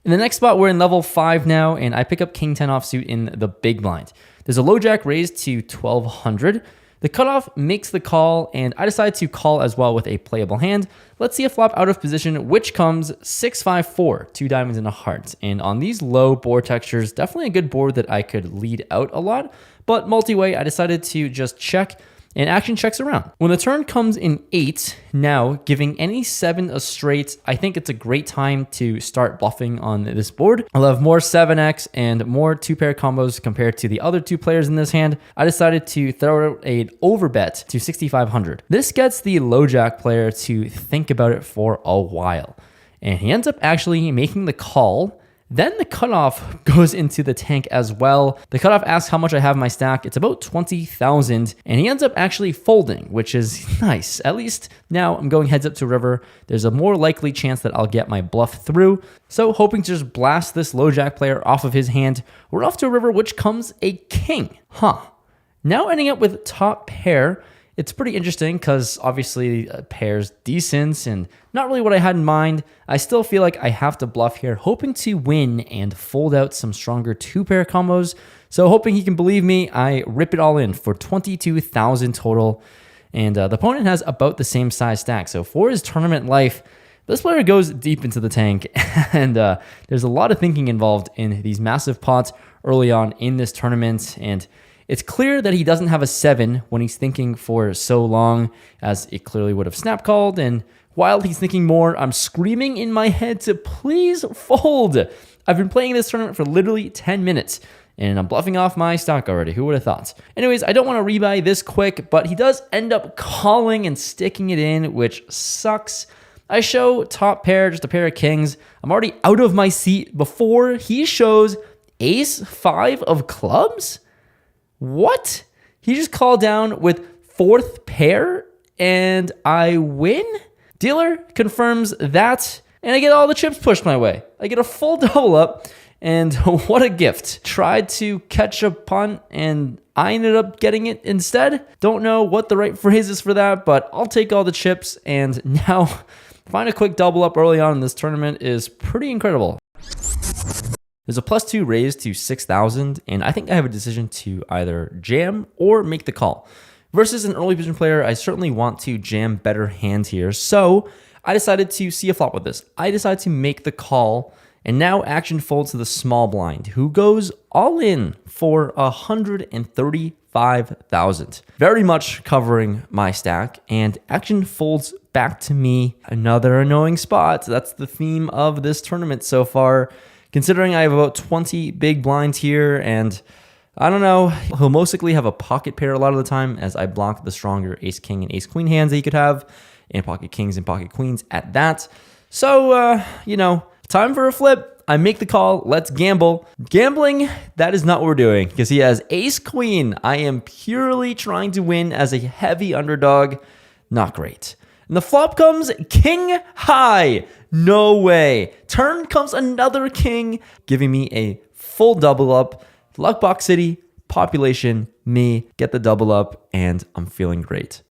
In the next spot, we're in level 5 now, and I pick up king 10 offsuit in the big blind. There's a low jack raised to 1200. The cutoff makes the call, and I decide to call as well with a playable hand. Let's see a flop out of position, which comes 6-5-4, 2 diamonds and a heart. And on these low board textures, definitely a good board that I could lead out a lot. But multi-way, I decided to just check, and action checks around. When the turn comes in 8, now giving any 7 a straight, I think it's a great time to start bluffing on this board. I'll have more 7x and more 2-pair combos compared to the other 2 players in this hand. I decided to throw out an overbet to 6,500. This gets the low jack player to think about it for a while, and he ends up actually making the call. Then the cutoff goes into the tank as well. The cutoff asks how much I have in my stack. It's about 20,000, and he ends up actually folding, which is nice. At least now I'm going heads up to river. There's a more likely chance that I'll get my bluff through. So hoping to just blast this low jack player off of his hand, we're off to a river, which comes a king. Now ending up with top pair. It's pretty interesting because obviously pair's decent and not really what I had in mind. I still feel like I have to bluff here, hoping to win and fold out some stronger 2-pair combos. So hoping he can believe me, I rip it all in for 22,000 total. And the opponent has about the same size stack. So for his tournament life, this player goes deep into the tank, and there's a lot of thinking involved in these massive pots early on in this tournament. And it's clear that he doesn't have a 7 when he's thinking for so long, as it clearly would have snap called. And while he's thinking more, I'm screaming in my head to please fold. I've been playing this tournament for literally 10 minutes, and I'm bluffing off my stock already. Who would have thought? Anyways, I don't want to rebuy this quick, but he does end up calling and sticking it in, which sucks. I show top pair, just a pair of kings. I'm already out of my seat before he shows ace 5 of clubs. What? He just called down with 4th pair and I win? Dealer confirms that, and I get all the chips pushed my way. I get a full double up, and what a gift. Tried to catch a punt and I ended up getting it instead. Don't know what the right phrase is for that, but I'll take all the chips, and now find a quick double up early on in this tournament is pretty incredible. There's a +2 raise to 6,000, and I think I have a decision to either jam or make the call. Versus an early position player, I certainly want to jam better hand here, so I decided to see a flop with this. I decided to make the call, and now action folds to the small blind, who goes all in for 135,000. Very much covering my stack, and action folds back to me. Another annoying spot. That's the theme of this tournament so far. Considering I have about 20 big blinds here, and I don't know, he'll most likely have a pocket pair a lot of the time, as I block the stronger ace-king and ace-queen hands that he could have, and pocket kings and pocket queens at that. So, time for a flip. I make the call. Let's gamble. Gambling, that is not what we're doing, because he has ace-queen. I am purely trying to win as a heavy underdog. Not great. And the flop comes king high. No way. Turn comes another king, giving me a full double up. Luck box city, population, me, get the double up, and I'm feeling great.